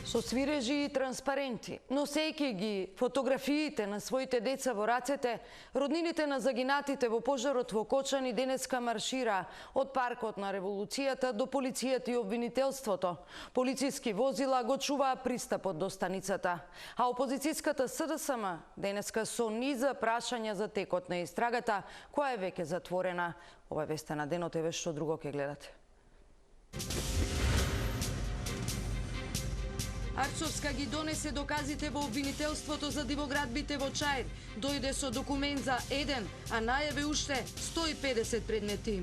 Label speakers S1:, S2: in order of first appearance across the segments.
S1: Со свирежи и транспаренти, носејќи ги фотографиите на своите деца во рацете, роднините на загинатите во пожарот во Кочани денеска маршира од паркот на Револуцијата до полицијата и обвинителството. Полициски возила го чуваа пристапот до станицата, а опозицијската СДСМ денеска со низа прашања за текот на истрагата, која е веќе затворена. Ова е веста на денот, еве што друго ќе гледате. Арцовска ги донесе доказите во обвинителството за дивоградбите во Чаир. Дојде со документ за 1, а најаве уште 150 предмети.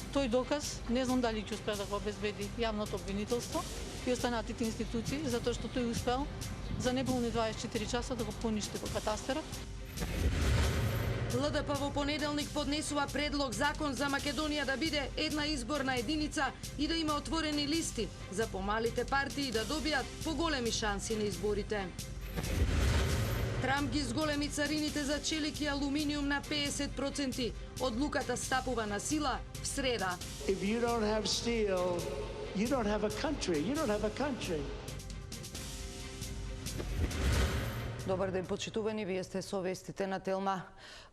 S2: Тој доказ не знам дали ќе успее да го обезбеди јавното обвинителство и останатите институции, затоа што тој успел за неполни 24 часа да го поништи во катастерот.
S1: ЛДП во понеделник поднесува предлог закон за Македонија да биде една изборна единица и да има отворени листи за помалите партии да добијат поголеми шанси на изборите. Трамп ги зголеми царините за челик и алуминиум на 50%. Одлуката стапува на сила в среда.
S3: If you don't have steel, you don't have a country. You don't have a country.
S1: Добар ден, почитувани, вие сте со вестите на Телма.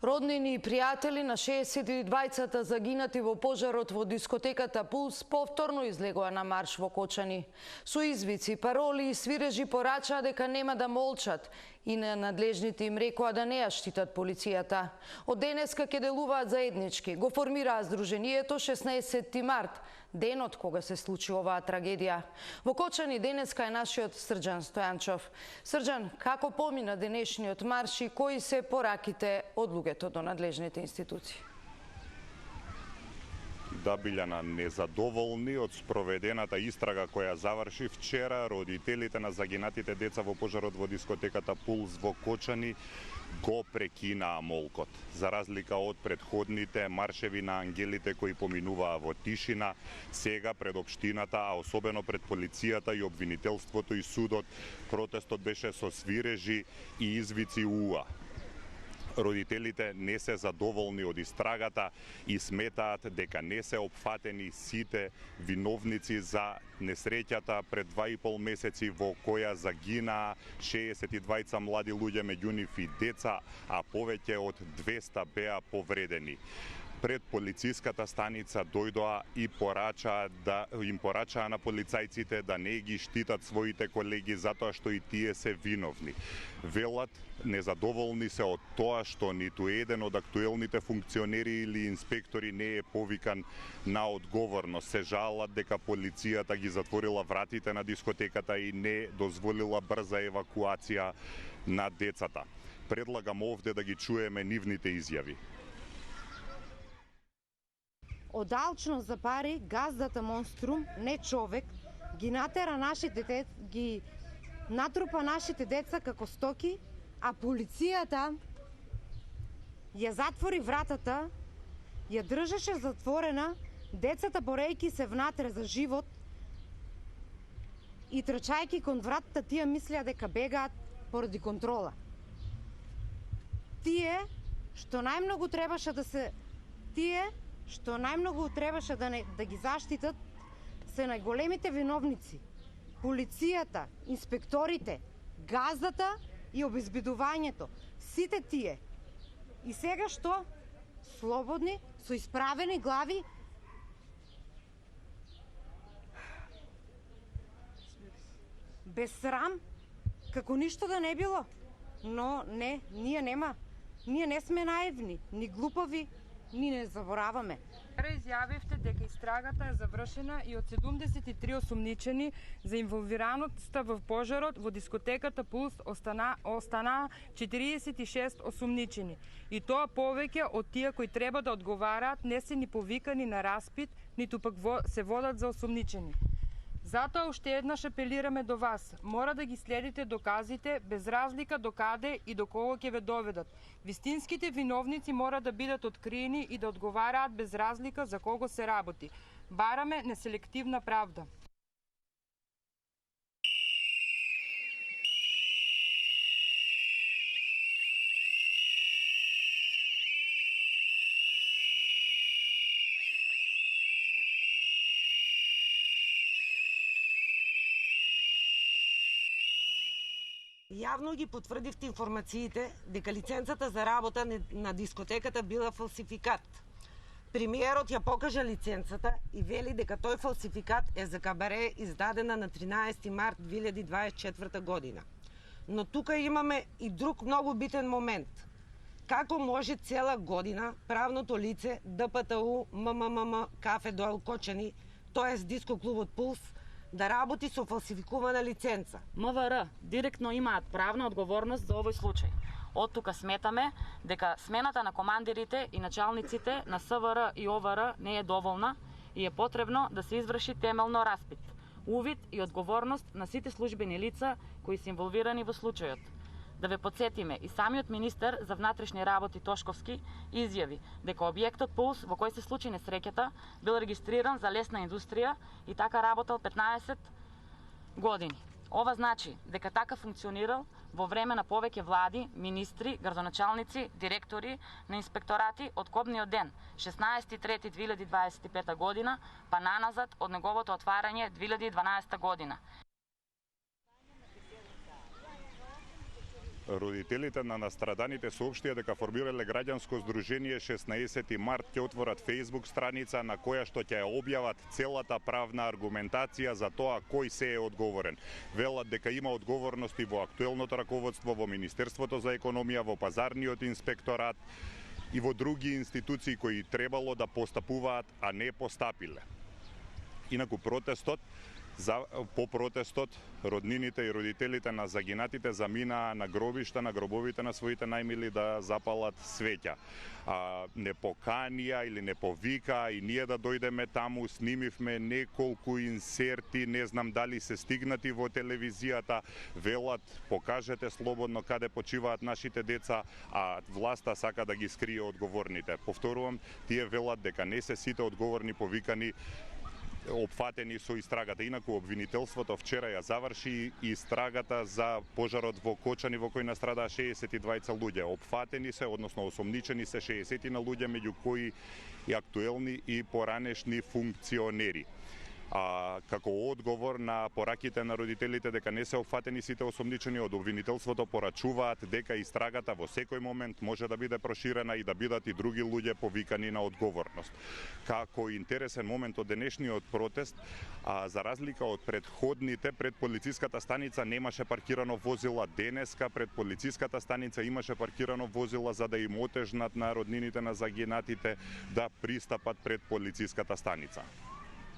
S1: Роднини и пријатели на 62-цата загинати во пожарот во дискотеката Пулс повторно излегоа на марш во Кочани. Со извици, пароли и свирежи порачаа дека нема да молчат и на надлежните им рекоа да не ја штитат полицијата. Од денеска ќе делуваат заеднички. Го формираа Сдруженијето 16 март, денот кога се случи оваа трагедија. Во Кочани денеска е нашиот Срđan Стојанчов. Срđan, како помина денешниот марш и кои се пораките од луѓето до надлежните институции?
S4: Да, Билјана, незадоволни од спроведената истрага која заврши вчера, родителите на загинатите деца во пожарот во дискотеката Пулс во Кочани го прекинаа молкот. За разлика од предходните маршеви на ангелите кои поминуваа во тишина, сега пред општината, а особено пред полицијата и обвинителството и судот, протестот беше со свирежи и извици уа. Родителите не се задоволни од истрагата и сметаат дека не се опфатени сите виновници за несреќата пред 2,5 месеци во која загинаа 62 млади луѓе, меѓу нив и деца, а повеќе од 200 беа повредени. Пред полициската станица дојдоа и им порачаа на полицајците да не ги штитат своите колеги затоа што и тие се виновни. Велат, незадоволни се од тоа што ниту еден од актуелните функционери или инспектори не е повикан на одговорност. Се жалат дека полицијата ги затворила вратите на дискотеката и не дозволила брза евакуација на децата. Предлагам овде да ги чуеме нивните изјави.
S5: Од алчност за пари, газдата монструм, не човек, ги натера нашите ги натрупа нашите деца како стоки, а полицијата ја затвори вратата, ја држеше затворена, децата борејки се внатре за живот и трчајки кон вратата, тие мислеа дека бегаат поради контрола. Тие што најмногу требаше да ги заштитат се најголемите виновници. Полицијата, инспекторите, газдата и обезбедувањето. Сите тие. И сега што? Слободни, со исправени глави, без срам, како ништо да не било. Но не, ние нема. Ние не сме наивни, ни глупови, ни не забораваме.
S6: Изјавивте дека истрагата е завршена и од 73 осумничени за инволвираноста во пожарот во дискотеката Пулс останаа 46 осумничени. И тоа повеќе од тие кои треба да одговараат не се ни повикани на распит, ниту пак се водат за осумничени. Затоа уште еднаш апелираме до вас. Мора да ги следите доказите без разлика до каде и до кого ќе ве доведат. Вистинските виновници мора да бидат откриени и да одговараат без разлика за кого се работи. Бараме неселективна правда.
S7: Јавно ги потврдивте информациите дека лиценцата за работа на дискотеката била фалсификат. Премиерот ја покажа лиценцата и вели дека тој фалсификат е за кабаре издадена на 13 март 2024 година. Но тука имаме и друг многу битен момент. Како може цела година правното лице ДПТУ МММ Кафе Доел Кочани, тоест диско клубот Пулс, да работи со фалсификувана лиценца?
S8: МВР директно имаат правна одговорност за овој случај. Од тука сметаме дека смената на командирите и началниците на СВР и ОВР не е доволна и е потребно да се изврши темелно распит, увид и одговорност на сите службени лица кои се инволвирани во случајот. Да ве подсетиме, и самиот министер за внатрешни работи Тошковски изјави дека објектот Пулс во кој се случи несреќата бил регистриран за лесна индустрија и така работел 15 години. Ова значи дека така функционирал во време на повеќе влади, министри, градоначалници, директори на инспекторати од кобниот ден 16.3.2025 година па наназад од неговото отварање 2012 година.
S4: Родителите на настраданите соопштија дека формирале граѓанско здружение 16 март ќе отворат Facebook страница на која што ќе објават целата правна аргументација за тоа кој се е одговорен. Велат дека има одговорности во актуелното раководство, во Министерството за економија, во Пазарниот инспекторат и во други институции кои требало да постапуваат, а не постапиле. Инаку по протестот, роднините и родителите на загинатите заминаа на гробишта, на гробовите на своите најмили да запалат свеќа. Не поканија или не повикаа и ние да дојдеме таму, снимивме неколку инсерти, не знам дали се стигнати во телевизијата, велат покажете слободно каде почиваат нашите деца, а власта сака да ги скрие одговорните. Повторувам, тие велат дека не се сите одговорни повикани опфатени со истрагата. Инаку обвинителството вчера ја заврши истрагата за пожарот во Кочани во кој настрадаа 62 луѓе. Опфатени се, односно осомничени се 60 на луѓе, меѓу кои и актуелни и поранешни функционери. Како одговор на пораките на родителите дека не се опфатени сите осомничени, од обвинителството порачуваат дека истрагата во секој момент може да биде проширена и да бидат и други луѓе повикани на одговорност. Како интересен момент од денешниот протест, за разлика од предходните, пред полициската станица немаше паркирано возила. Денеска пред полициската станица имаше паркирано возила за да им отежнат на роднините на загинатите да пристапат пред полициската станица.